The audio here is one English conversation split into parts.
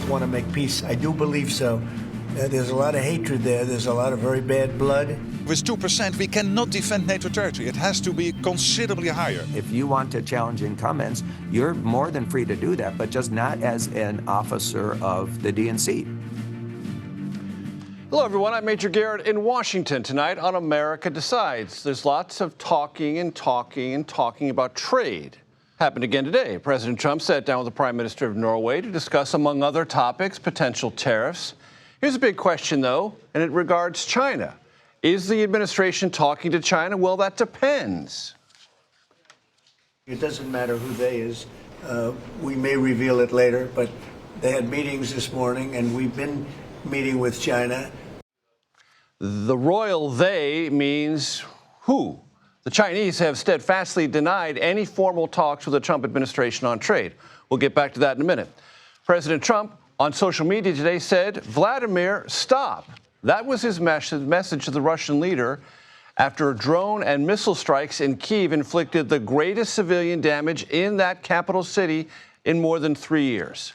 want to make peace. I do believe so. There's a lot of hatred there. There's a lot of very bad blood. With 2%, we cannot defend NATO territory. It has to be considerably higher. If you want to challenge incumbents, you're more than free to do that, but just not as an officer of the DNC. Hello, everyone. I'm Major Garrett in Washington tonight on America Decides. There's lots of talking about trade. Happened again today. President Trump sat down with the Prime Minister of Norway to discuss, among other topics, potential tariffs. Here's a big question, though, and it regards China. Is the administration talking to China? Well, that depends. It doesn't matter who they is. We may reveal it later, but they had meetings this morning, and we've been meeting with China. The royal they means who? The Chinese have steadfastly denied any formal talks with the Trump administration on trade. We'll get back to that in a minute. President Trump on social media today said, "Vladimir, stop." That was his message to the Russian leader after drone and missile strikes in Kyiv inflicted the greatest civilian damage in that capital city in more than 3 years.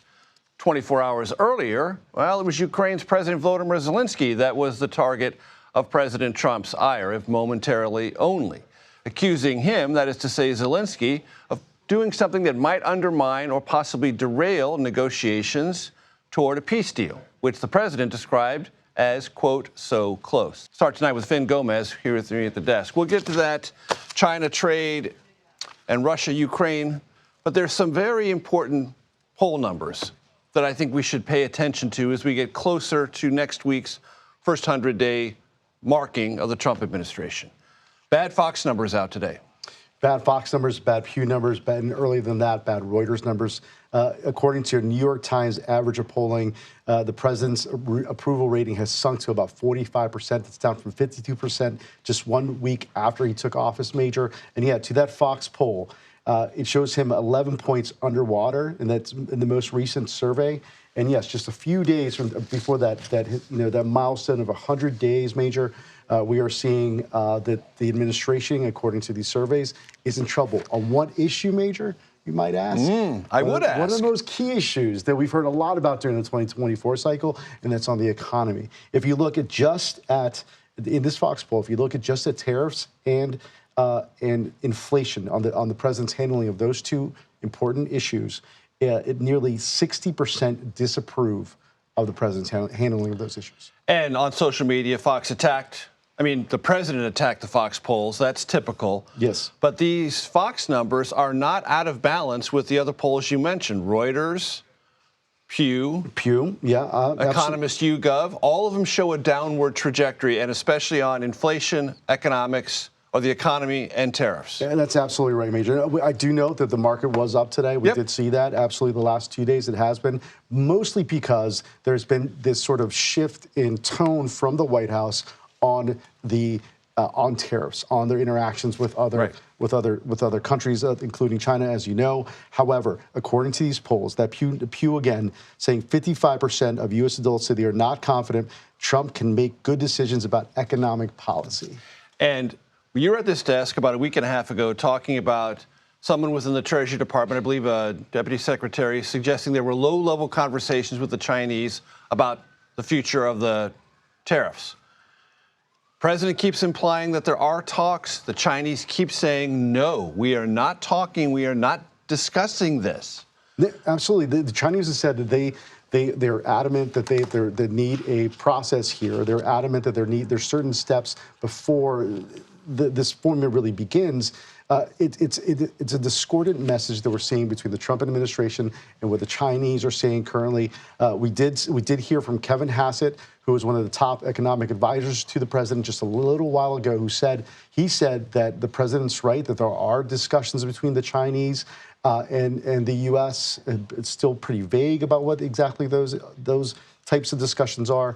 24 hours earlier, well, it was Ukraine's President Volodymyr Zelensky that was the target of President Trump's ire, if momentarily only, accusing him, that is to say Zelensky, of doing something that might undermine or possibly derail negotiations toward a peace deal, which the president described as, quote, so close. Start tonight with Finn Gomez here with me at the desk. We'll get to that China trade and Russia-Ukraine, but there's some very important poll numbers that I think we should pay attention to as we get closer to next week's first 100-day marking of the Trump administration. Bad Fox numbers out today. Bad Fox numbers, bad Pew numbers, and earlier than that, bad Reuters numbers. According to New York Times average of polling, the president's approval rating has sunk to about 45%. It's down from 52% just 1 week after he took office, Major. And yeah, to that Fox poll, it shows him 11 points underwater, and that's in the most recent survey. And yes, just a few days before that milestone of 100 days, Major, we are seeing that the administration, according to these surveys, is in trouble. On what issue, Major, you might ask? I would ask. One of those key issues that we've heard a lot about during the 2024 cycle, and that's on the economy. If you look at in this Fox poll, if you look at just at tariffs and inflation on the president's handling of those two important issues, nearly 60% disapprove of the president's handling of those issues. And on social media, the president attacked the Fox polls. That's typical. Yes. But these Fox numbers are not out of balance with the other polls you mentioned. Reuters, Pew, yeah. Economist YouGov, all of them show a downward trajectory, and especially on inflation, economics, or the economy and tariffs. And that's absolutely right, Major. I do note that the market was up today. We did see that. Absolutely, the last 2 days it has been, mostly because there's been this sort of shift in tone from the White House on tariffs, on their interactions with other countries, including China, as you know. However, according to these polls, that Pew again saying 55% of U.S. adults say they are not confident Trump can make good decisions about economic policy. And you were at this desk about a week and a half ago talking about someone within the Treasury Department, I believe a deputy secretary, suggesting there were low-level conversations with the Chinese about the future of the tariffs. President keeps implying that there are talks. The Chinese keep saying, no, we are not talking. We are not discussing this. Absolutely. The Chinese have said that they're adamant that they need a process here. They're adamant that there's certain steps before this formula really begins. It's a discordant message that we're seeing between the Trump administration and what the Chinese are saying currently. We did hear from Kevin Hassett, who was one of the top economic advisors to the president just a little while ago, who said that the president's right, that there are discussions between the Chinese and the U.S. It's still pretty vague about what exactly those types of discussions are.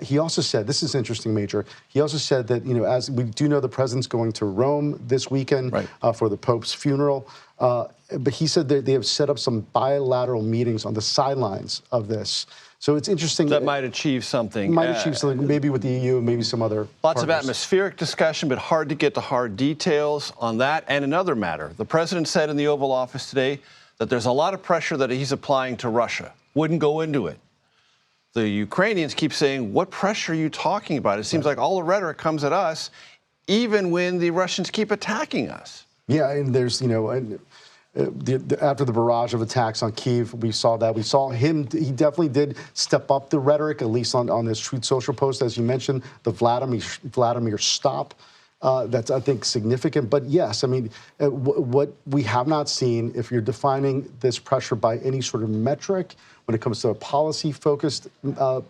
He also said, this is interesting, Major, he also said that, as we do know, the president's going to Rome this weekend for the Pope's funeral. But he said that they have set up some bilateral meetings on the sidelines of this. So it's interesting. That might achieve something. Maybe with the EU, maybe some other Lots of atmospheric discussion, but hard to get to hard details on that. And another matter, the president said in the Oval Office today that there's a lot of pressure that he's applying to Russia. Wouldn't go into it. the Ukrainians keep saying, what pressure are you talking about? It seems like all the rhetoric comes at us, even when the Russians keep attacking us. Yeah, and there's, after the barrage of attacks on Kyiv, we saw that. We saw him, he definitely did step up the rhetoric, at least on his Truth Social post, as you mentioned, the Vladimir stop. That's, I think, significant. But yes, I mean, what we have not seen, if you're defining this pressure by any sort of metric, when it comes to a policy-focused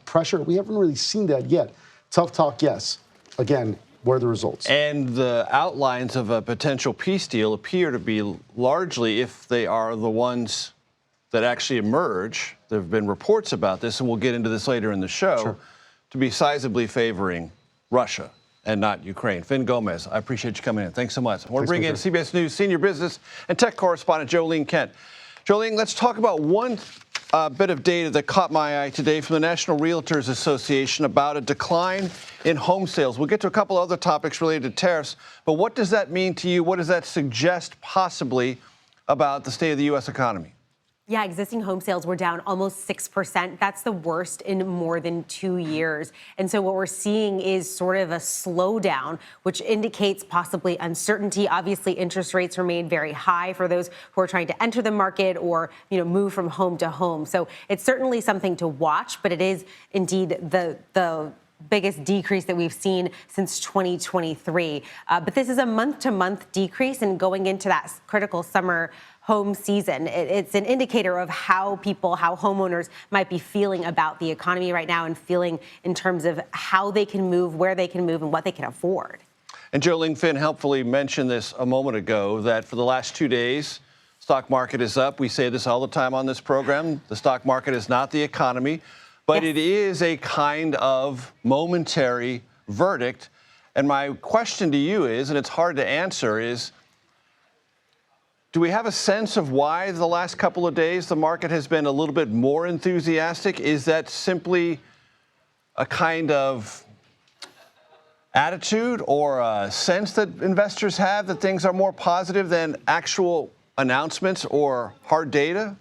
pressure, we haven't really seen that yet. Tough talk, yes. Again, where are the results? And the outlines of a potential peace deal appear to be largely, if they are the ones that actually emerge, there have been reports about this, and we'll get into this later in the show, to be sizably favoring Russia and not Ukraine. Finn Gomez, I appreciate you coming in. Thanks so much. I want to bring in CBS News senior business and tech correspondent Jolene Kent. Jolene, let's talk about one bit of data that caught my eye today from the National Realtors Association about a decline in home sales. We'll get to a couple other topics related to tariffs, but what does that mean to you? What does that suggest possibly about the state of the U.S. economy? Yeah, existing home sales were down almost 6%. That's the worst in more than 2 years. And so what we're seeing is sort of a slowdown, which indicates possibly uncertainty. Obviously, interest rates remain very high for those who are trying to enter the market or, move from home to home. So it's certainly something to watch, but it is indeed the biggest decrease that we've seen since 2023. But this is a month-to-month decrease, and going into that critical summer home season, it's an indicator of how homeowners might be feeling about the economy right now and feeling in terms of how they can move, where they can move, and what they can afford. And Jolene, Finn helpfully mentioned this a moment ago, that for the last 2 days, stock market is up. We say this all the time on this program. The stock market is not the economy, but it is a kind of momentary verdict. And my question to you is, and it's hard to answer, is do we have a sense of why the last couple of days the market has been a little bit more enthusiastic? Is that simply a kind of attitude or a sense that investors have that things are more positive than actual announcements or hard data?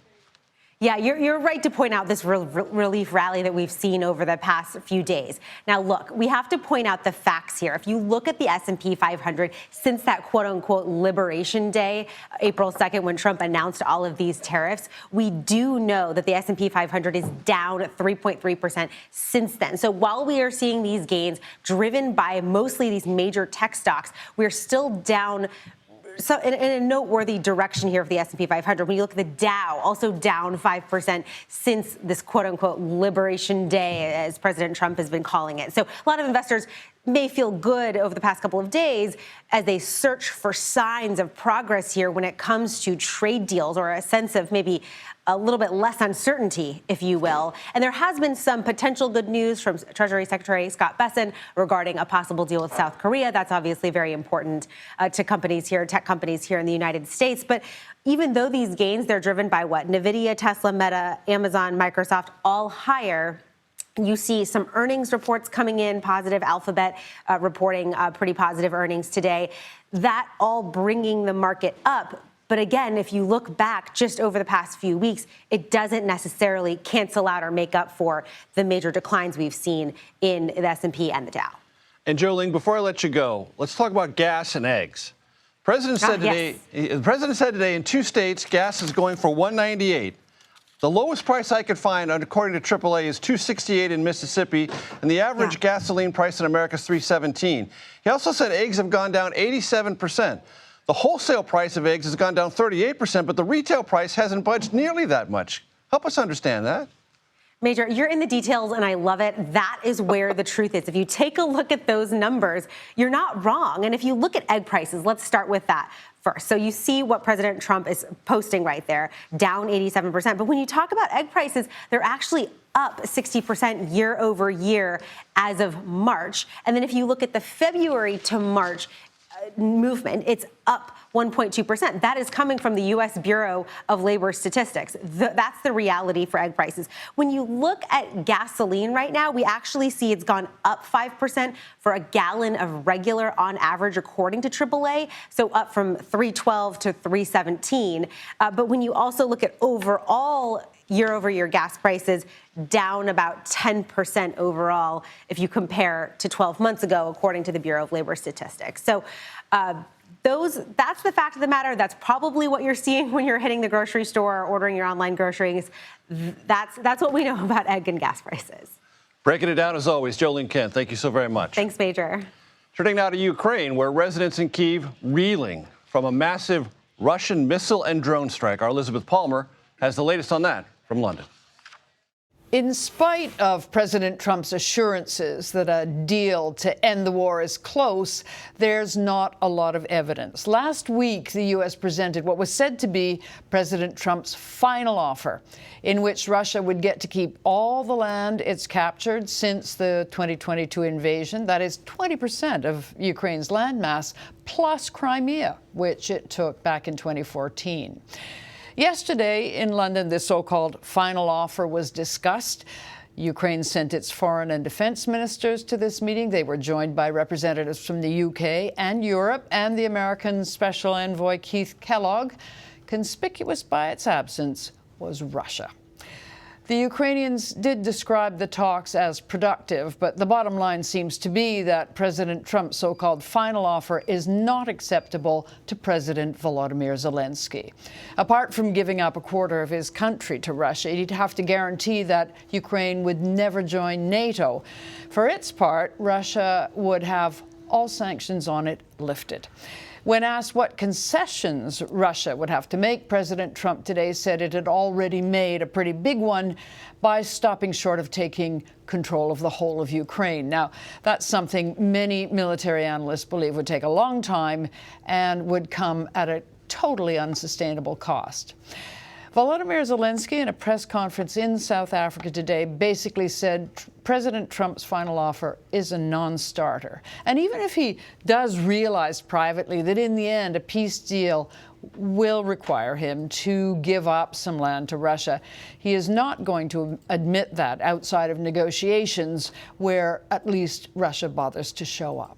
Yeah, you're right to point out this relief rally that we've seen over the past few days. Now, look, we have to point out the facts here. If you look at the S&P 500 since that quote-unquote Liberation Day, April 2nd, when Trump announced all of these tariffs, we do know that the S&P 500 is down 3.3% since then. So while we are seeing these gains driven by mostly these major tech stocks, we're still down. So in a noteworthy direction here for the S&P 500, when you look at the Dow, also down 5% since this quote-unquote Liberation Day, as President Trump has been calling it. So a lot of investors may feel good over the past couple of days as they search for signs of progress here when it comes to trade deals, or a sense of maybe a little bit less uncertainty, if you will. And there has been some potential good news from Treasury Secretary Scott Bessent regarding a possible deal with South Korea. That's obviously very important to companies here, tech companies here in the United States. But even though these gains, they're driven by what? NVIDIA, Tesla, Meta, Amazon, Microsoft, all higher. You see some earnings reports coming in, positive. Alphabet reporting pretty positive earnings today. That all bringing the market up. But again, if you look back just over the past few weeks, it doesn't necessarily cancel out or make up for the major declines we've seen in the S&P and the Dow. And Jolene, before I let you go, let's talk about gas and eggs. The President said today in 2 states, gas is going for $1.98. The lowest price I could find, according to AAA, is $2.68 in Mississippi, and the average gasoline price in America is $3.17. He also said eggs have gone down 87%. The wholesale price of eggs has gone down 38%, but the retail price hasn't budged nearly that much. Help us understand that. Major, you're in the details, and I love it. That is where the truth is. If you take a look at those numbers, you're not wrong. And if you look at egg prices, let's start with that first. So you see what President Trump is posting right there, down 87%. But when you talk about egg prices, they're actually up 60% year over year as of March. And then if you look at the February to March movement, it's up 1.2%. That is coming from the U.S. Bureau of Labor Statistics. That's the reality for egg prices. When you look at gasoline right now, we actually see it's gone up 5% for a gallon of regular on average, according to AAA. So up from $3.12 to $3.17. But when you also look at overall year-over-year gas prices down about 10% overall if you compare to 12 months ago, according to the Bureau of Labor Statistics. So that's the fact of the matter. That's probably what you're seeing when you're hitting the grocery store or ordering your online groceries. That's what we know about egg and gas prices. Breaking it down as always, Jolene Kent, thank you so very much. Thanks, Major. Turning now to Ukraine, where residents in Kyiv reeling from a massive Russian missile and drone strike. Our Elizabeth Palmer has the latest on that from London. In spite of President Trump's assurances that a deal to end the war is close, there's not a lot of evidence. Last week, the U.S. presented what was said to be President Trump's final offer, in which Russia would get to keep all the land it's captured since the 2022 invasion. That is 20% of Ukraine's landmass, plus Crimea, which it took back in 2014. Yesterday in London, this so-called final offer was discussed. Ukraine sent its foreign and defense ministers to this meeting. They were joined by representatives from the UK and Europe and the American Special Envoy Keith Kellogg. Conspicuous by its absence was Russia. The Ukrainians did describe the talks as productive, but the bottom line seems to be that President Trump's so-called final offer is not acceptable to President Volodymyr Zelensky. Apart from giving up a quarter of his country to Russia, he'd have to guarantee that Ukraine would never join NATO. For its part, Russia would have all sanctions on it lifted. When asked what concessions Russia would have to make, President Trump today said it had already made a pretty big one by stopping short of taking control of the whole of Ukraine. Now, that's something many military analysts believe would take a long time and would come at a totally unsustainable cost. Volodymyr Zelensky, in a press conference in South Africa today, basically said President Trump's final offer is a non-starter. And even if he does realize privately that in the end a peace deal will require him to give up some land to Russia, he is not going to admit that outside of negotiations where at least Russia bothers to show up.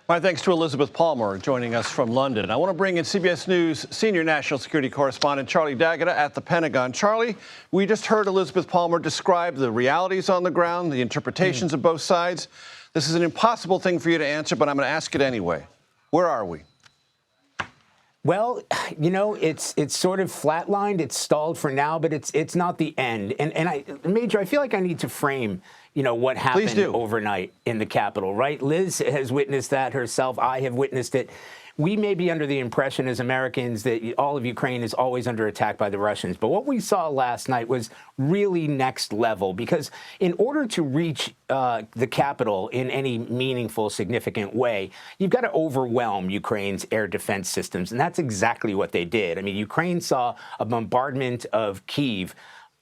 My thanks to Elizabeth Palmer joining us from London. I want to bring in CBS News senior national security correspondent Charlie D'Agata at the Pentagon. Charlie, we just heard Elizabeth Palmer describe the realities on the ground, the interpretations of both sides. This is an impossible thing for you to answer, but I'm going to ask it anyway. Where are we? Well, you know, it's sort of flatlined. It's stalled for now, but it's not the end. And Major, I feel like I need to frame, you know, what happened overnight in the Capitol, right? Liz has witnessed that herself. I have witnessed it. We may be under the impression as Americans that all of Ukraine is always under attack by the Russians. But what we saw last night was really next level, because in order to reach the Capitol in any meaningful, significant way, you've got to overwhelm Ukraine's air defense systems. And that's exactly what they did. I mean, Ukraine saw a bombardment of Kyiv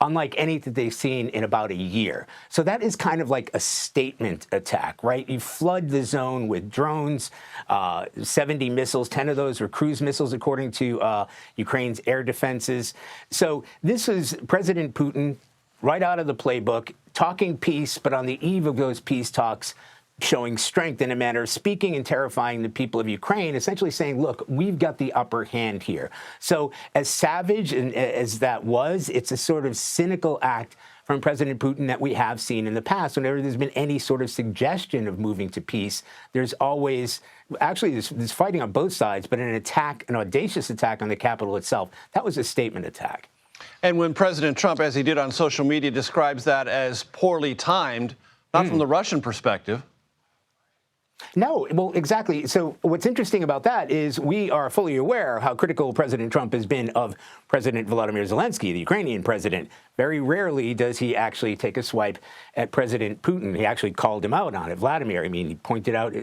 unlike anything they've seen in about a year. So that is kind of like a statement attack, right? You flood the zone with drones, 70 missiles, 10 of those were cruise missiles, according to Ukraine's air defenses. So this is President Putin right out of the playbook, talking peace, but on the eve of those peace talks, showing strength in a manner of speaking and terrifying the people of Ukraine, essentially saying, look, we've got the upper hand here. So as savage as that was, it's a sort of cynical act from President Putin that we have seen in the past. Whenever there's been any sort of suggestion of moving to peace, there's always, actually, there's fighting on both sides, but an attack, an audacious attack on the Capitol itself, that was a statement attack. And when President Trump, as he did on social media, describes that as poorly timed, not from the Russian perspective. No, well, exactly. So what's interesting about that is we are fully aware how critical President Trump has been of President Volodymyr Zelensky, the Ukrainian president. Very rarely does he actually take a swipe at President Putin. He actually called him out on it, Vladimir. I mean, he pointed out,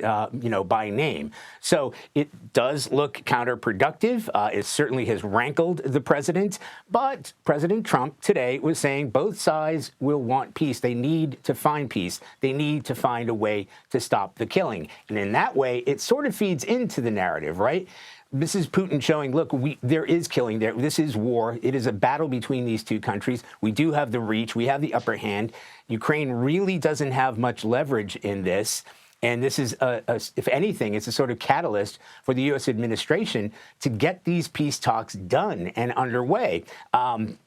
by name. So it does look counterproductive. It certainly has rankled the president. But President Trump today was saying both sides will want peace. They need to find peace. They need to find a way to stop the killing. And in that way, it sort of feeds into the narrative, right? This is Putin showing, look, there is killing there. This is war. It is a battle between these two countries. We do have the reach. We have the upper hand. Ukraine really doesn't have much leverage in this. And this is, if anything, it's a sort of catalyst for the U.S. administration to get these peace talks done and underway.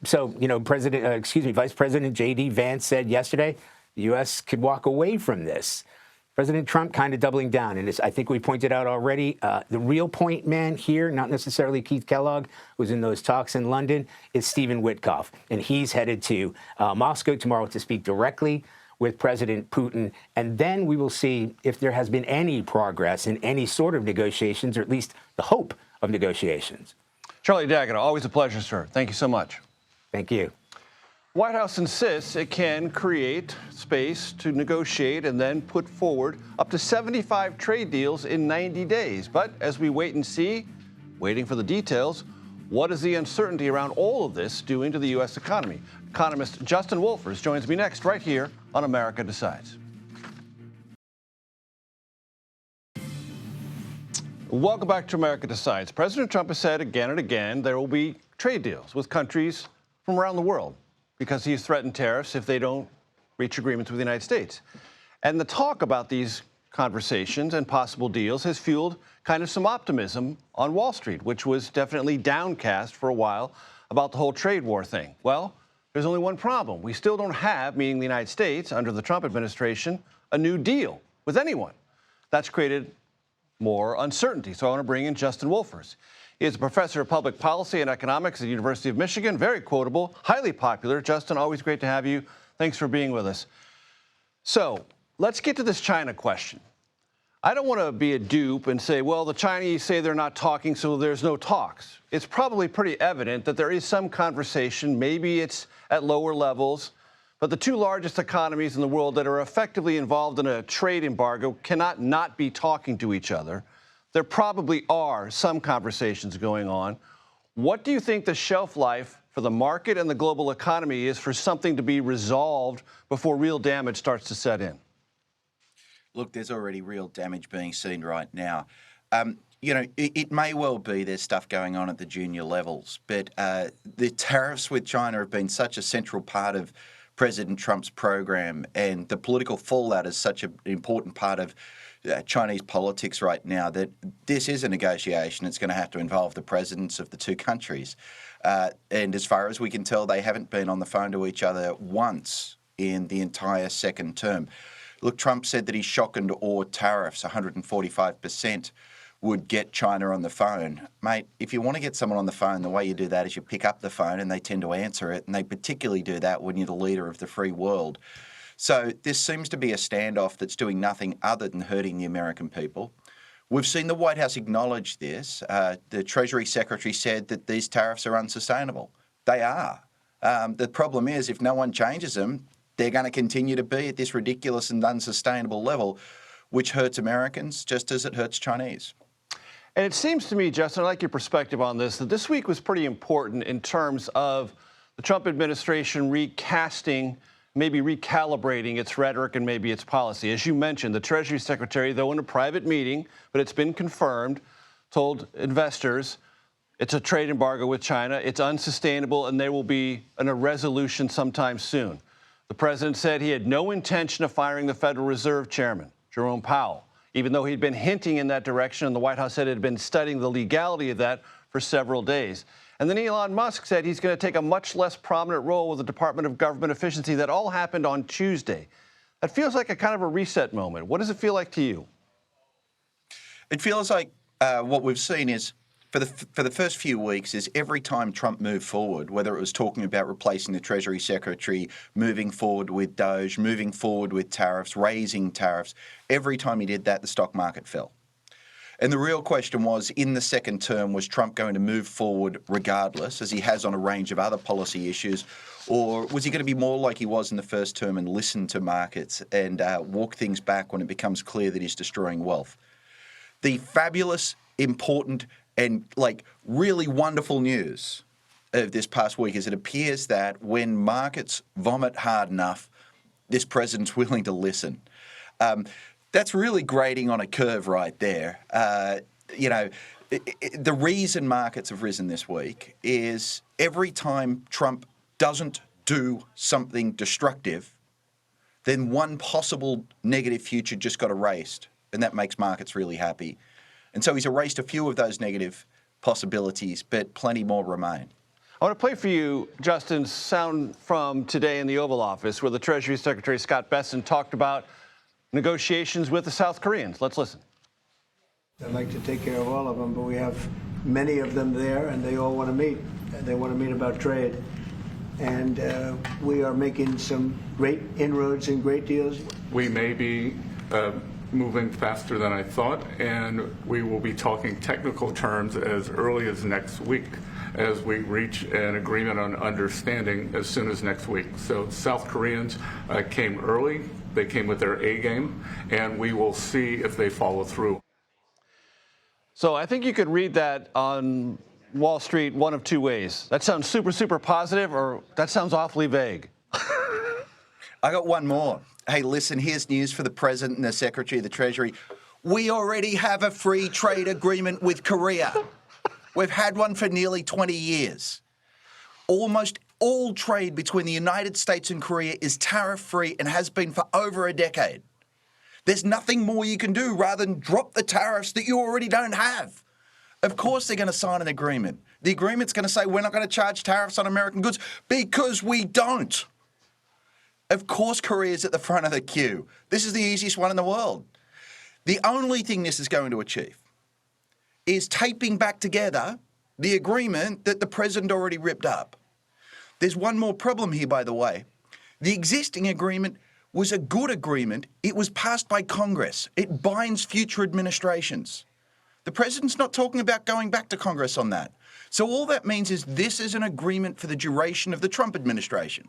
So, you know, Vice President J.D. Vance said yesterday the U.S. could walk away from this. President Trump kind of doubling down. And I think we pointed out already, the real point man here, not necessarily Keith Kellogg, who's in those talks in London, is Stephen Witkoff. And he's headed to Moscow tomorrow to speak directly with President Putin, and then we will see if there has been any progress in any sort of negotiations, or at least the hope of negotiations. Charlie D'Agata, always a pleasure, sir. Thank you so much. Thank you. White House insists it can create space to negotiate and then put forward up to 75 trade deals in 90 days. But as we wait and see, waiting for the details, what is the uncertainty around all of this doing to the U.S. economy? Economist Justin Wolfers joins me next right here on America Decides. Welcome back to America Decides. President Trump has said again and again there will be trade deals with countries from around the world because he's threatened tariffs if they don't reach agreements with the United States. And the talk about these conversations and possible deals has fueled kind of some optimism on Wall Street, which was definitely downcast for a while about the whole trade war thing. Well, there's only one problem. We still don't have, meaning the United States, under the Trump administration, a new deal with anyone. That's created more uncertainty. So I want to bring in Justin Wolfers. He is a professor of public policy and economics at the University of Michigan, very quotable, highly popular. Justin, always great to have you. Thanks for being with us. So let's get to this China question. I don't want to be a dupe and say, well, the Chinese say they're not talking, so there's no talks. It's probably pretty evident that there is some conversation. Maybe it's at lower levels. But the two largest economies in the world that are effectively involved in a trade embargo cannot not be talking to each other. There probably are some conversations going on. What do you think the shelf life for the market and the global economy is for something to be resolved before real damage starts to set in? Look, there's already real damage being seen right now. You know, it may well be there's stuff going on at the junior levels, but the tariffs with China have been such a central part of President Trump's program, and the political fallout is such an important part of Chinese politics right now that this is a negotiation. It's going to have to involve the presidents of the two countries. And as far as we can tell, they haven't been on the phone to each other once in the entire second term. Look, Trump said that his shock and awe tariffs, 145%, would get China on the phone. Mate, if you want to get someone on the phone, the way you do that is you pick up the phone and they tend to answer it, and they particularly do that when you're the leader of the free world. So this seems to be a standoff that's doing nothing other than hurting the American people. We've seen the White House acknowledge this. The Treasury Secretary said that these tariffs are unsustainable. They are. The problem is if no one changes them, they're going to continue to be at this ridiculous and unsustainable level, which hurts Americans just as it hurts Chinese. And it seems to me, Justin, I like your perspective on this, that this week was pretty important in terms of the Trump administration recasting, maybe recalibrating its rhetoric and maybe its policy. As you mentioned, the Treasury Secretary, though in a private meeting, but it's been confirmed, told investors it's a trade embargo with China, it's unsustainable, and there will be a resolution sometime soon. The president said he had no intention of firing the Federal Reserve Chairman, Jerome Powell, even though he'd been hinting in that direction, and the White House said it had been studying the legality of that for several days. And then Elon Musk said he's going to take a much less prominent role with the Department of Government Efficiency. That all happened on Tuesday. That feels like a kind of a reset moment. What does it feel like to you? It feels like what we've seen is, for the first few weeks, is every time Trump moved forward, whether it was talking about replacing the Treasury Secretary, moving forward with DOGE, moving forward with tariffs, raising tariffs, every time he did that, the stock market fell. And the real question was, in the second term, was Trump going to move forward regardless, as he has on a range of other policy issues, or was he going to be more like he was in the first term and listen to markets and walk things back when it becomes clear that he's destroying wealth? The fabulous, important, and really wonderful news of this past week is it appears that when markets vomit hard enough, this president's willing to listen. That's really grading on a curve right there. The reason markets have risen this week is every time Trump doesn't do something destructive, then one possible negative future just got erased, and that makes markets really happy. And so he's erased a few of those negative possibilities, but plenty more remain. I want to play for you, Justin, sound from today in the Oval Office, where the Treasury Secretary Scott Bessent talked about negotiations with the South Koreans. Let's listen. I'd like to take care of all of them, but we have many of them there, and they all want to meet. They want to meet about trade. And we are making some great inroads and great deals. We may be moving faster than I thought, and we will be talking technical terms as early as next week as we reach an agreement on understanding as soon as next week. So South Koreans came early. They came with their A game, and we will see if they follow through. So I think you could read that on Wall Street one of two ways. That sounds super, super positive, or that sounds awfully vague. I got one more. Hey, listen, here's news for the President and the Secretary of the Treasury. We already have a free trade agreement with Korea. We've had one for nearly 20 years. Almost all trade between the United States and Korea is tariff-free and has been for over a decade. There's nothing more you can do rather than drop the tariffs that you already don't have. Of course they're going to sign an agreement. The agreement's going to say we're not going to charge tariffs on American goods because we don't. Of course Korea's at the front of the queue. This is the easiest one in the world. The only thing this is going to achieve is taping back together the agreement that the president already ripped up. There's one more problem here, by the way. The existing agreement was a good agreement. It was passed by Congress. It binds future administrations. The president's not talking about going back to Congress on that. So all that means is this is an agreement for the duration of the Trump administration.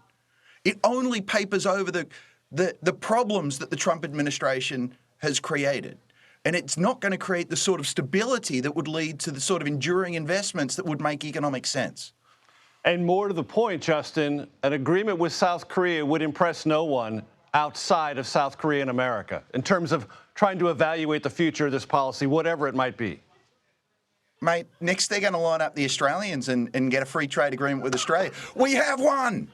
It only papers over the problems that the Trump administration has created. And it's not going to create the sort of stability that would lead to the sort of enduring investments that would make economic sense. And more to the point, Justin, an agreement with South Korea would impress no one outside of South Korea and America in terms of trying to evaluate the future of this policy, whatever it might be. Mate, next they're going to line up the Australians and get a free trade agreement with Australia. We have one!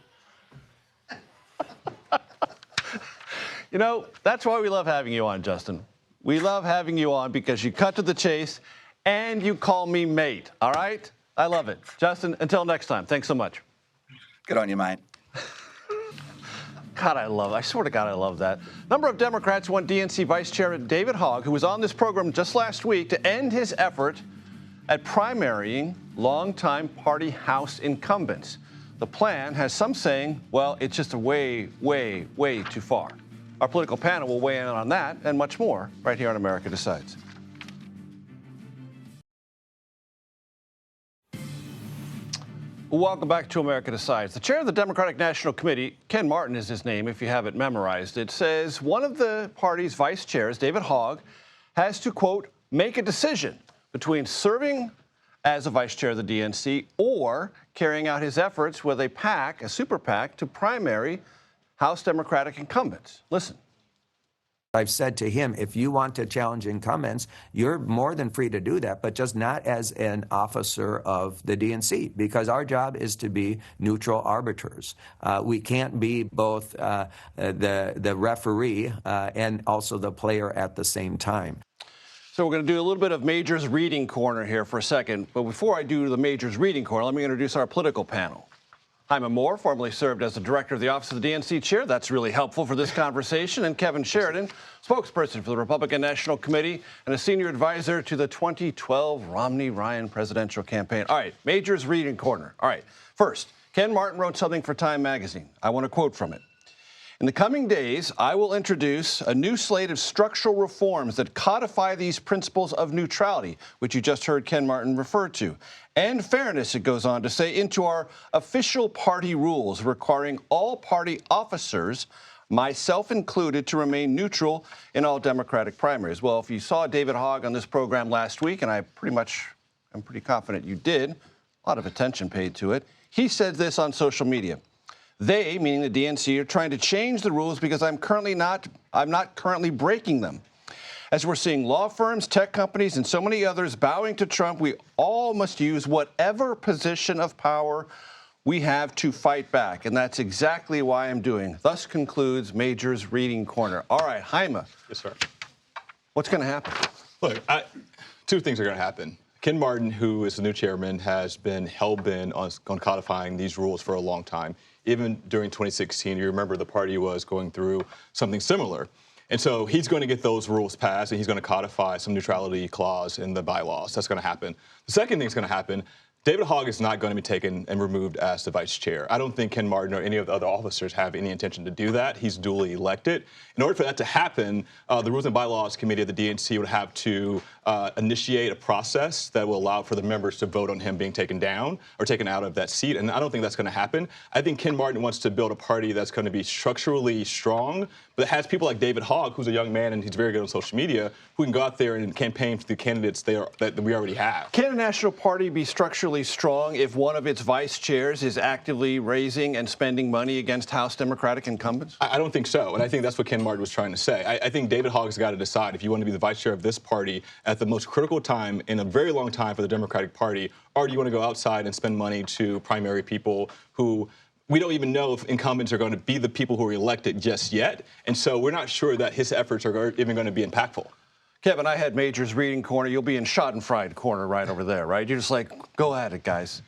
You know, that's why we love having you on, Justin. We love having you on because you cut to the chase and you call me mate, all right? I love it. Justin, until next time, thanks so much. Good on you, mate. God, I swear to God, I love that. A number of Democrats want DNC Vice Chairman David Hogg, who was on this program just last week, to end his effort at primarying longtime party House incumbents. The plan has some saying, well, it's just a way, way, way too far. Our political panel will weigh in on that and much more right here on America Decides. Welcome back to America Decides. The chair of the Democratic National Committee, Ken Martin is his name if you have it memorized, it says one of the party's vice chairs, David Hogg, has to, quote, make a decision between serving as a vice chair of the DNC or carrying out his efforts with a PAC, a super PAC, to primary House Democratic incumbents. Listen. I've said to him, if you want to challenge incumbents, you're more than free to do that, but just not as an officer of the DNC, because our job is to be neutral arbiters. We can't be both the referee and also the player at the same time. So we're going to do a little bit of Major's Reading Corner here for a second. But before I do the Major's Reading Corner, let me introduce our political panel. Hyman Moore, formerly served as the director of the Office of the DNC chair. That's really helpful for this conversation. And Kevin Sheridan, spokesperson for the Republican National Committee and a senior advisor to the 2012 Romney-Ryan presidential campaign. All right, Major's Reading Corner. All right, first, Ken Martin wrote something for Time magazine. I want to quote from it. In the coming days, I will introduce a new slate of structural reforms that codify these principles of neutrality, which you just heard Ken Martin refer to, and fairness, it goes on to say, into our official party rules requiring all party officers, myself included, to remain neutral in all Democratic primaries. Well, if you saw David Hogg on this program last week, and I'm pretty confident you did, a lot of attention paid to it, he said this on social media. They, meaning the DNC, are trying to change the rules because I'm not currently breaking them. As we're seeing law firms, tech companies, and so many others bowing to Trump, we all must use whatever position of power We have to fight back, and that's exactly why I'm doing. Thus concludes Major's Reading Corner. All right, Jaime. Yes, sir. What's going to happen? Look, two things are going to happen. Ken Martin, who is the new chairman, has been hell-bent on codifying these rules for a long time. Even during 2016, you remember the party was going through something similar. And so he's going to get those rules passed, and he's going to codify some neutrality clause in the bylaws. That's going to happen. The second thing that's going to happen, David Hogg is not going to be taken and removed as the vice chair. I don't think Ken Martin or any of the other officers have any intention to do that. He's duly elected. In order for that to happen, the Rules and Bylaws Committee of the DNC would have to initiate a process that will allow for the members to vote on him being taken down or taken out of that seat. And I don't think that's going to happen. I think Ken Martin wants to build a party that's going to be structurally strong, but it has people like David Hogg, who's a young man and he's very good on social media, who can go out there and campaign for the candidates that we already have. Can a national party be structurally strong if one of its vice chairs is actively raising and spending money against House Democratic incumbents? I don't think so, and I think that's what Ken Martin was trying to say. I think David Hogg's got to decide if you want to be the vice chair of this party at the most critical time in a very long time for the Democratic Party, or do you want to go outside and spend money to primary people who we don't even know if incumbents are going to be the people who are elected just yet, and so we're not sure that his efforts are even going to be impactful. Kevin, I had Major's Reading Corner. You'll be in Schadenfreude Corner right over there, right? You're just like, go at it, guys.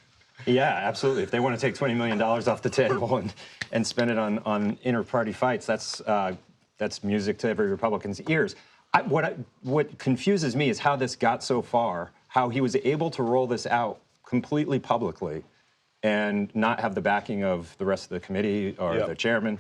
Yeah, absolutely. If they want to take $20 million off the table and spend it on inter-party fights, that's music to every Republican's ears. What confuses me is how this got so far, how he was able to roll this out completely publicly and not have the backing of the rest of the committee or the chairman.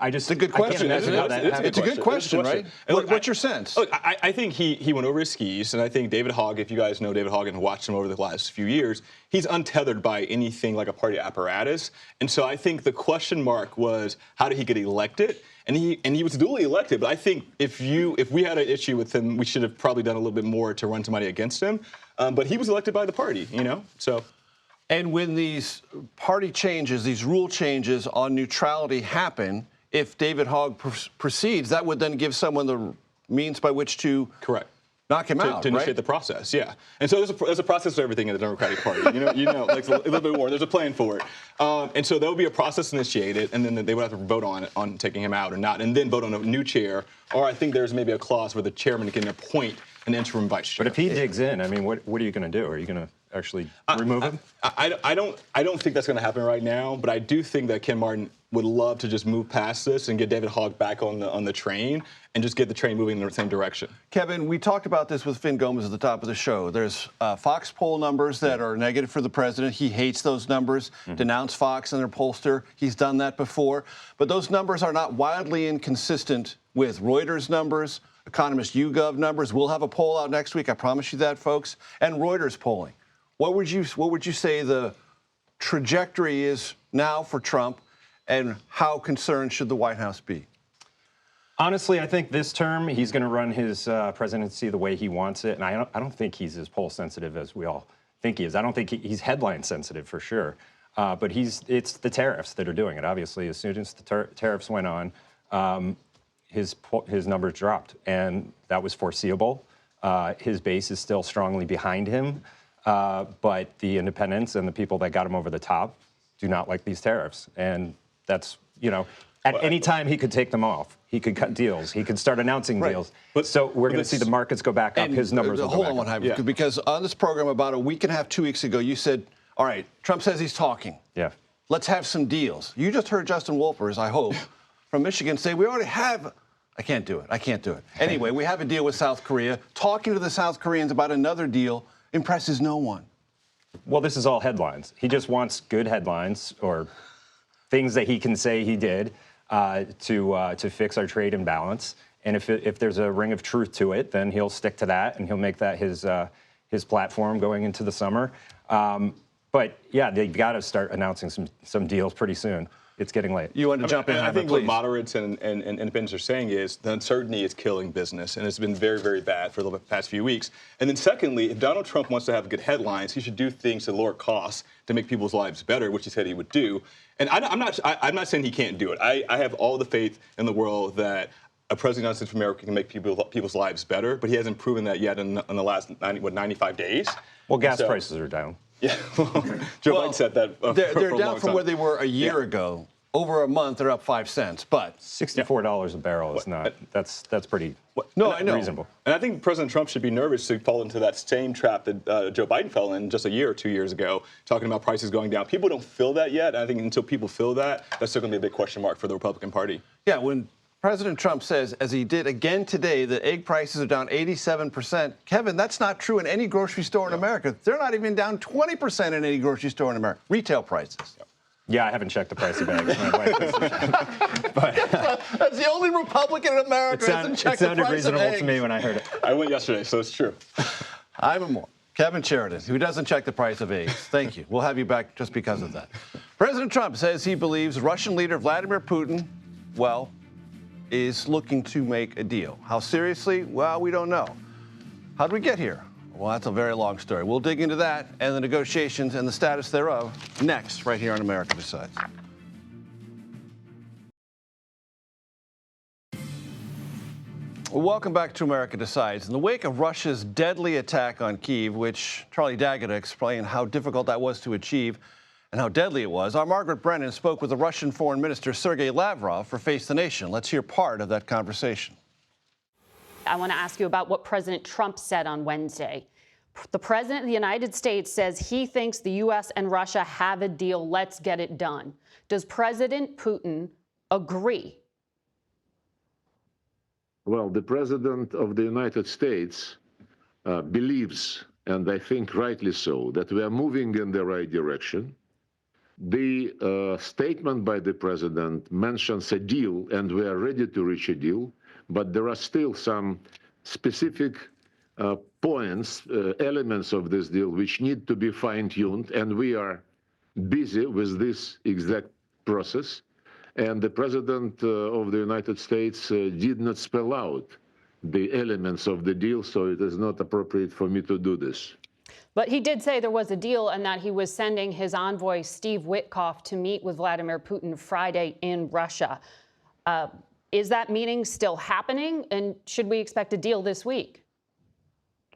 It's a good question, isn't it? It's a good question, right? What's your sense? Look, I think he went over his skis, and I think David Hogg, if you guys know David Hogg and watched him over the last few years, he's untethered by anything like a party apparatus. And so I think the question mark was, how did he get elected? And he was duly elected, but I think if we had an issue with him, we should have probably done a little bit more to run somebody against him. But he was elected by the party, so. And when these party changes, these rule changes on neutrality happen, if David Hogg proceeds, that would then give someone the means by which to knock him out, to initiate the process, yeah. And so there's a process for everything in the Democratic Party. Like a little bit more. There's a plan for it. And so there will be a process initiated, and then they would have to vote on taking him out or not, and then vote on a new chair. Or I think there's maybe a clause where the chairman can appoint an interim vice chair. But if he digs in, I mean, what are you going to do? Are you going to actually remove him? I don't think that's going to happen right now, but I do think that Ken Martin would love to just move past this and get David Hogg back on the train and just get the train moving in the same direction. Kevin, we talked about this with Finn Gomez at the top of the show. There's Fox poll numbers that are negative for the president. He hates those numbers. Denounce Fox and their pollster. He's done that before. But those numbers are not wildly inconsistent with Reuters numbers, Economist YouGov numbers. We'll have a poll out next week. I promise you that, folks. And Reuters polling. What would you say the trajectory is now for Trump, and how concerned should the White House be? Honestly, I think this term he's going to run his presidency the way he wants it, and I don't think he's as poll sensitive as we all think he is. I don't think he's headline sensitive for sure, but it's the tariffs that are doing it. Obviously, as soon as the tariffs went on, his numbers dropped, and that was foreseeable. His base is still strongly behind him, but the independents and the people that got him over the top do not like these tariffs, and that's, at any time he could take them off. He could cut deals. He could start announcing deals. So we're going to see the markets go back up. His numbers will go back up. Hold on one time, because on this program about a week and a half, 2 weeks ago, you said, all right, Trump says he's talking. Yeah. Let's have some deals. You just heard Justin Wolfers, I hope, from Michigan say we already have. I can't do it. Anyway, we have a deal with South Korea. Talking to the South Koreans about another deal impresses no one. Well, this is all headlines. He just wants good headlines or things that he can say he did to fix our trade imbalance. And if there's a ring of truth to it, then he'll stick to that and he'll make that his platform going into the summer. But yeah, they've got to start announcing some deals pretty soon. It's getting late. You want to jump in? I think what moderates and independents are saying is the uncertainty is killing business, and it's been very, very bad for the past few weeks. And then secondly, if Donald Trump wants to have good headlines, he should do things to lower costs to make people's lives better, which he said he would do. And I'm not saying he can't do it. I have all the faith in the world that a president of the United States of America can make people's lives better, but he hasn't proven that yet in the last 95 days. Well, gas prices are down. Yeah, Joe Biden said that. They're for a down long from time. where they were a year ago. Over a month, they're up 5 cents. But $64 a barrel is not. That's pretty. No, I know. Reasonable. And I think President Trump should be nervous to fall into that same trap that Joe Biden fell in just a year or 2 years ago, talking about prices going down. People don't feel that yet. And I think until people feel that, that's still going to be a big question mark for the Republican Party. Yeah, when President Trump says, as he did again today, that egg prices are down 87%, Kevin, that's not true in any grocery store in America. They're not even down 20% in any grocery store in America. Retail prices. Yeah, I haven't checked the price of bags. My wife has. That's the only Republican in America who hasn't checked the price of eggs. It sounded reasonable to me when I heard it. I went yesterday, so it's true. I'm more. Kevin Sheridan, who doesn't check the price of eggs. Thank you. We'll have you back just because of that. President Trump says he believes Russian leader Vladimir Putin, well, is looking to make a deal. How seriously? Well, we don't know. How did we get here? Well, that's a very long story. We'll dig into that and the negotiations and the status thereof next, right here on America Decides. Welcome back to America Decides. In the wake of Russia's deadly attack on Kyiv, which Charlie Daggett explained how difficult that was to achieve and how deadly it was, our Margaret Brennan spoke with the Russian Foreign Minister Sergei Lavrov for Face the Nation. Let's hear part of that conversation. I want to ask you about what President Trump said on Wednesday. The President of the United States says he thinks the U.S. and Russia have a deal. Let's get it done. Does President Putin agree? Well, the President of the United States believes, and I think rightly so, that we are moving in the right direction. The statement by the President mentions a deal, and we are ready to reach a deal. But there are still some specific points, elements of this deal which need to be fine-tuned, and we are busy with this exact process. And the President of the United States did not spell out the elements of the deal, so it is not appropriate for me to do this. But he did say there was a deal and that he was sending his envoy, Steve Witkoff, to meet with Vladimir Putin Friday in Russia. Is that meeting still happening, and should we expect a deal this week?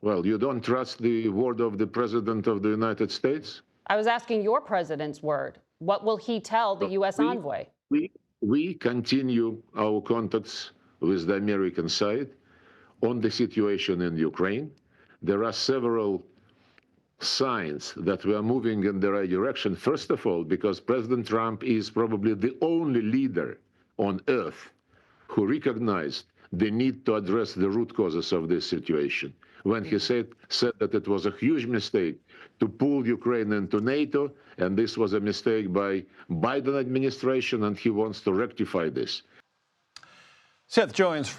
Well, you don't trust the word of the President of the United States? I was asking your president's word. What will he tell the U.S. envoy? We continue our contacts with the American side on the situation in Ukraine. There are several signs that we are moving in the right direction. First of all, because President Trump is probably the only leader on earth who recognized the need to address the root causes of this situation. When he said that it was a huge mistake to pull Ukraine into NATO, and this was a mistake by Biden administration, and he wants to rectify this. Seth Jones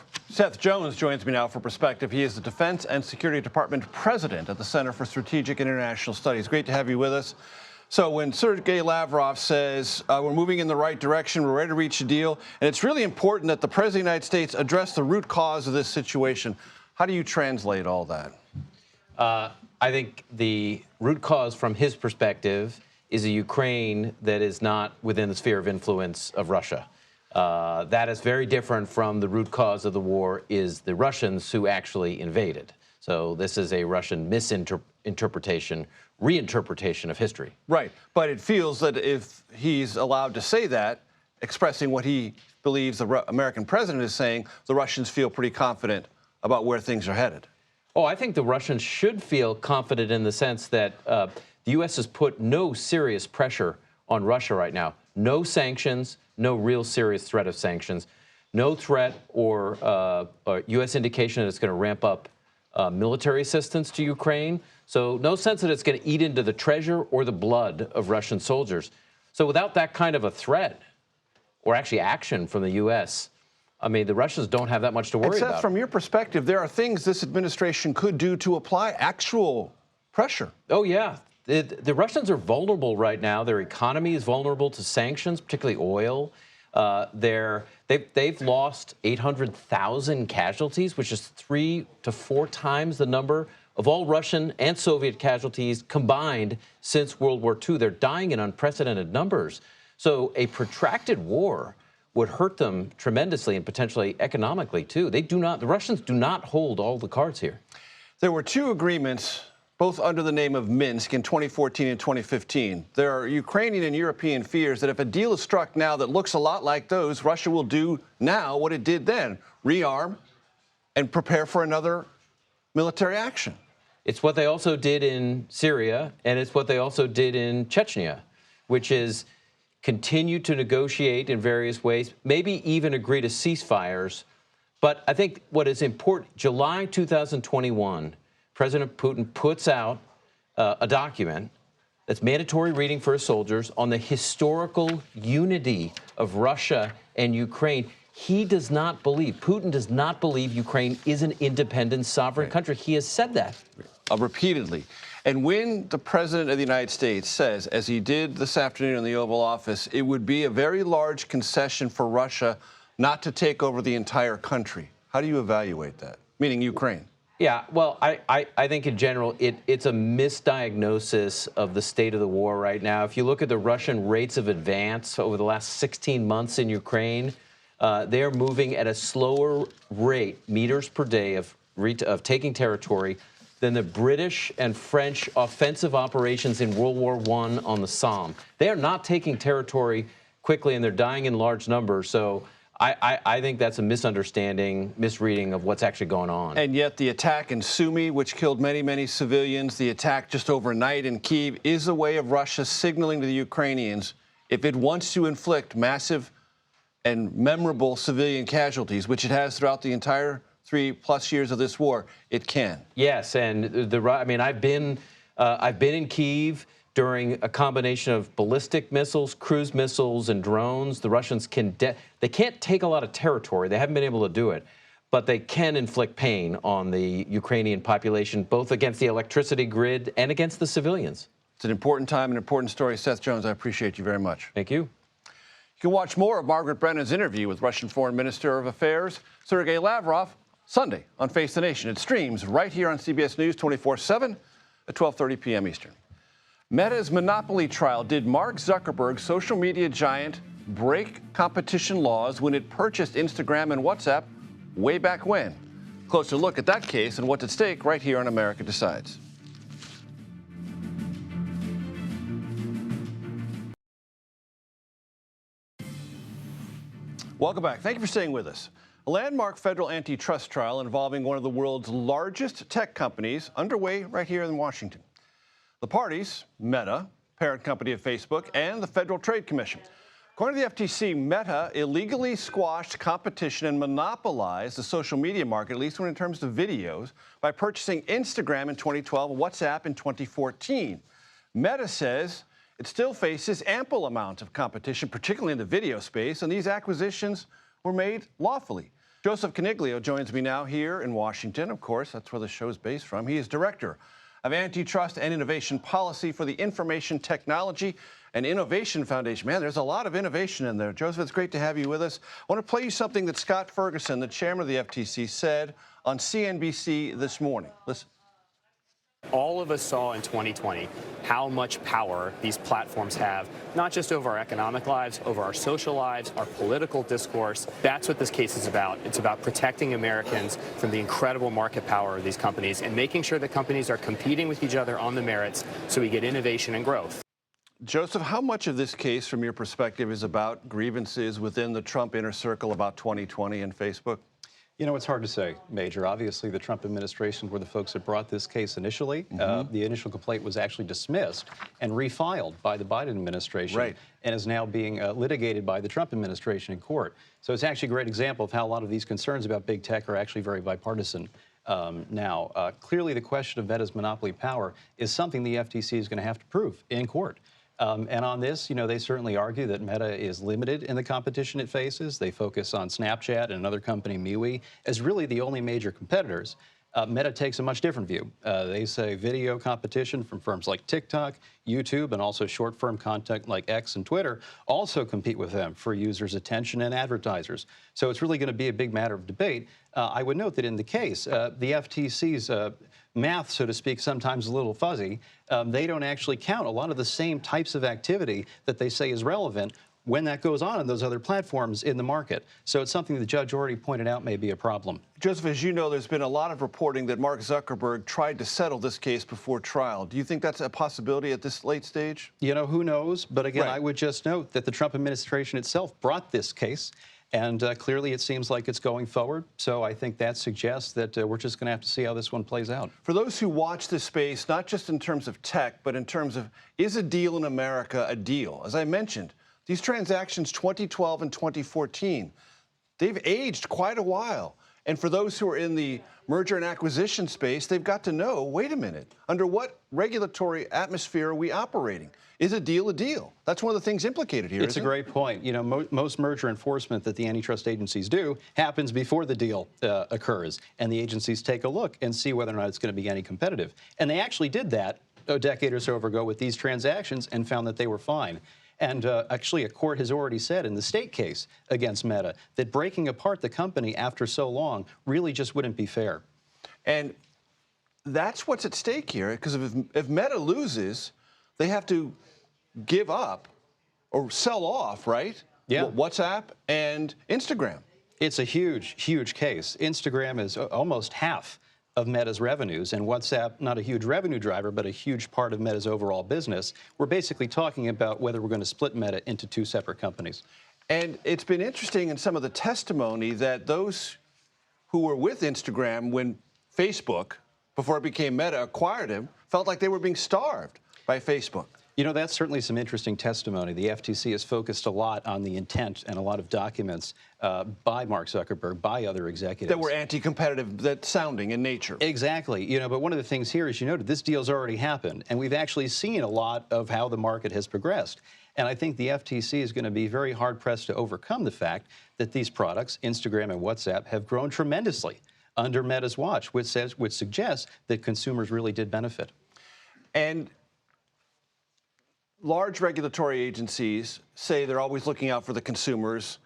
joins me now for Perspective. He is the Defense and Security Department President at the Center for Strategic and International Studies. Great to have you with us. So when Sergei Lavrov says we're moving in the right direction, we're ready to reach a deal, and it's really important that the President of the United States address the root cause of this situation, how do you translate all that? I think the root cause from his perspective is a Ukraine that is not within the sphere of influence of Russia. That is very different from the root cause of the war is the Russians who actually invaded. So this is a Russian reinterpretation of history. Right, but it feels that if he's allowed to say that, expressing what he believes the American president is saying, the Russians feel pretty confident about where things are headed. Oh, I think the Russians should feel confident in the sense that the U.S. has put no serious pressure on Russia right now. No sanctions, no real serious threat of sanctions, no threat or U.S. indication that it's going to ramp up military assistance to Ukraine. So no sense that it's going to eat into the treasure or the blood of Russian soldiers. So without that kind of a threat or actually action from the U.S., I mean, the Russians don't have that much to worry about. From your perspective, there are things this administration could do to apply actual pressure. Oh, yeah. The Russians are vulnerable right now. Their economy is vulnerable to sanctions, particularly oil. They've lost 800,000 casualties, which is 3 to 4 times the number of all Russian and Soviet casualties combined since World War II. They're dying in unprecedented numbers. So a protracted war would hurt them tremendously and potentially economically, too. The Russians do not hold all the cards here. There were 2 agreements both under the name of Minsk in 2014 and 2015. There are Ukrainian and European fears that if a deal is struck now that looks a lot like those, Russia will do now what it did then, rearm and prepare for another military action. It's what they also did in Syria, and it's what they also did in Chechnya, which is continue to negotiate in various ways, maybe even agree to ceasefires. But I think what is important, July 2021, President Putin puts out a document that's mandatory reading for his soldiers on the historical unity of Russia and Ukraine. He does not believe, Putin does not believe Ukraine is an independent, sovereign country. He has said that. Repeatedly. And when the President of the United States says, as he did this afternoon in the Oval Office, it would be a very large concession for Russia not to take over the entire country, how do you evaluate that? Meaning Ukraine. Yeah, well, I think in general, it's a misdiagnosis of the state of the war right now. If you look at the Russian rates of advance over the last 16 months in Ukraine, they're moving at a slower rate, meters per day, of taking territory than the British and French offensive operations in World War I on the Somme. They are not taking territory quickly, and they're dying in large numbers. So I think that's a misunderstanding, misreading of what's actually going on. And yet the attack in Sumy, which killed many, many civilians, the attack just overnight in Kyiv, is a way of Russia signaling to the Ukrainians, if it wants to inflict massive and memorable civilian casualties, which it has throughout the entire 3+ years of this war, it can. Yes, and I've been in Kyiv during a combination of ballistic missiles, cruise missiles, and drones. The Russians they can't take a lot of territory. They haven't been able to do it, but they can inflict pain on the Ukrainian population, both against the electricity grid and against the civilians. It's an important time, an important story. Seth Jones, I appreciate you very much. Thank you. You can watch more of Margaret Brennan's interview with Russian Foreign Minister of Affairs Sergei Lavrov Sunday on Face the Nation. It streams right here on CBS News 24/7 at 12:30 p.m. Eastern. Meta's monopoly trial. Did Mark Zuckerberg's social media giant break competition laws when it purchased Instagram and WhatsApp way back when? Closer look at that case and what's at stake right here on America Decides. Welcome back. Thank you for staying with us. A landmark federal antitrust trial involving one of the world's largest tech companies underway right here in Washington. The parties, Meta, parent company of Facebook, and the Federal Trade Commission. According to the FTC, Meta illegally squashed competition and monopolized the social media market, at least when in terms of videos, by purchasing Instagram in 2012 and WhatsApp in 2014. Meta says it still faces ample amount of competition, particularly in the video space, and these acquisitions were made lawfully. Joseph Caniglio joins me now here in Washington. Of course, that's where the show is based from. He is director of Antitrust and Innovation Policy for the Information Technology and Innovation Foundation. Man, there's a lot of innovation in there. Joseph, it's great to have you with us. I want to play you something that Scott Ferguson, the chairman of the FTC, said on CNBC this morning. Listen. All of us saw in 2020 how much power these platforms have, not just over our economic lives, over our social lives, our political discourse. That's what this case is about. It's about protecting Americans from the incredible market power of these companies and making sure that companies are competing with each other on the merits so we get innovation and growth. Joseph, how much of this case, from your perspective, is about grievances within the Trump inner circle about 2020 and Facebook? You know, it's hard to say, Major. Obviously, the Trump administration were the folks that brought this case initially. The initial complaint was actually dismissed and refiled by the Biden administration and is now being litigated by the Trump administration in court. So it's actually a great example of how a lot of these concerns about big tech are actually very bipartisan now. Clearly, the question of Meta's monopoly power is something the FTC is going to have to prove in court. And on this, you know, they certainly argue that Meta is limited in the competition it faces. They focus on Snapchat and another company, MeWe, as really the only major competitors. Meta takes a much different view. They say video competition from firms like TikTok, YouTube, and also short-form content like X and Twitter also compete with them for users' attention and advertisers. So it's really going to be a big matter of debate. I would note that in the case, the FTC's math, so to speak, sometimes a little fuzzy. They don't actually count a lot of the same types of activity that they say is relevant when that goes on those other platforms in the market. So it's something the judge already pointed out may be a problem. Joseph, as you know, there's been a lot of reporting that Mark Zuckerberg tried to settle this case before trial. Do you think that's a possibility at this late stage? You know, who knows? But again, Right. I would just note that the Trump administration itself brought this case. And clearly it seems like it's going forward. So I think that suggests that we're just going to have to see how this one plays out. For those who watch this space, not just in terms of tech, but in terms of, is a deal in America a deal? As I mentioned, these transactions 2012 and 2014, they've aged quite a while. And for those who are in the merger and acquisition space, they've got to know, wait a minute, under what regulatory atmosphere are we operating? Is a deal a deal? That's one of the things implicated here. It's a great point. You know, most merger enforcement that the antitrust agencies do happens before the deal occurs. And the agencies take a look and see whether or not it's going to be any competitive. And they actually did that a decade or so ago with these transactions and found that they were fine. And actually, a court has already said in the state case against Meta that breaking apart the company after so long really just wouldn't be fair. And that's what's at stake here, because if Meta loses, they have to give up or sell off, right? Yeah. WhatsApp and Instagram. It's a huge, huge case. Instagram is almost half of Meta's revenues, and WhatsApp, not a huge revenue driver, but a huge part of Meta's overall business. We're basically talking about whether we're going to split Meta into two separate companies. And it's been interesting in some of the testimony that those who were with Instagram when Facebook, before it became Meta, acquired him, felt like they were being starved by Facebook. You know, that's certainly some interesting testimony. The FTC has focused a lot on the intent and a lot of documents by Mark Zuckerberg, by other executives. That were anti-competitive, that sounding in nature. Exactly. You know, but one of the things here, as you noted, this deal's already happened, and we've actually seen a lot of how the market has progressed. And I think the FTC is going to be very hard-pressed to overcome the fact that these products, Instagram and WhatsApp, have grown tremendously under Meta's watch, which suggests that consumers really did benefit. And large regulatory agencies say they're always looking out for the consumers.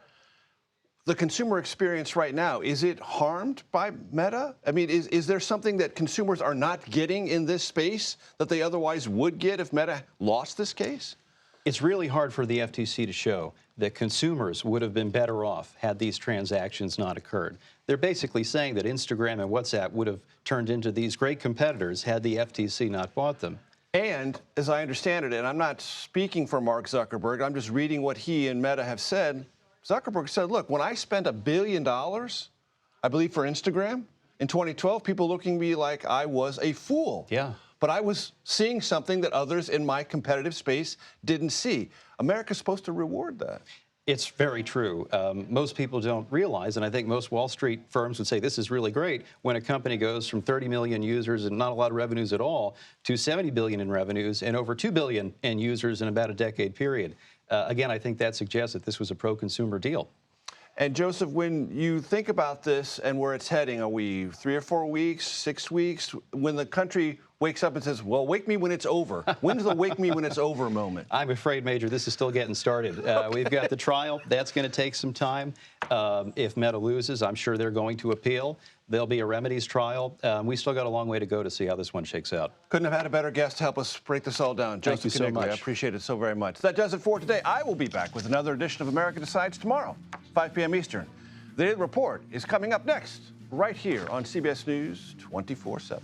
The consumer experience right now, is it harmed by Meta? I mean, is there something that consumers are not getting in this space that they otherwise would get if Meta lost this case? It's really hard for the FTC to show that consumers would have been better off had these transactions not occurred. They're basically saying that Instagram and WhatsApp would have turned into these great competitors had the FTC not bought them. And, as I understand it, and I'm not speaking for Mark Zuckerberg, I'm just reading what he and Meta have said. Zuckerberg said, look, when I spent $1 billion, I believe for Instagram, in 2012, people looking at me like I was a fool. Yeah. But I was seeing something that others in my competitive space didn't see. America's supposed to reward that. It's very true. Most people don't realize, and I think most Wall Street firms would say this is really great, when a company goes from 30 million users and not a lot of revenues at all to 70 billion in revenues and over 2 billion in users in about a decade period. Again, I think that suggests that this was a pro-consumer deal. And Joseph, when you think about this and where it's heading, are we 3 or 4 weeks, 6 weeks? When the country wakes up and says, well, wake me when it's over. When's the wake me when it's over moment? I'm afraid, Major, this is still getting started. Okay. We've got the trial. That's going to take some time. If Meta loses, I'm sure they're going to appeal. There'll be a remedies trial. We still got a long way to go to see how this one shakes out. Couldn't have had a better guest to help us break this all down. Thank you so Konigli, much. I appreciate it so very much. That does it for today. I will be back with another edition of America Decides tomorrow, 5 p.m. Eastern. The Daily Report is coming up next, right here on CBS News 24/7.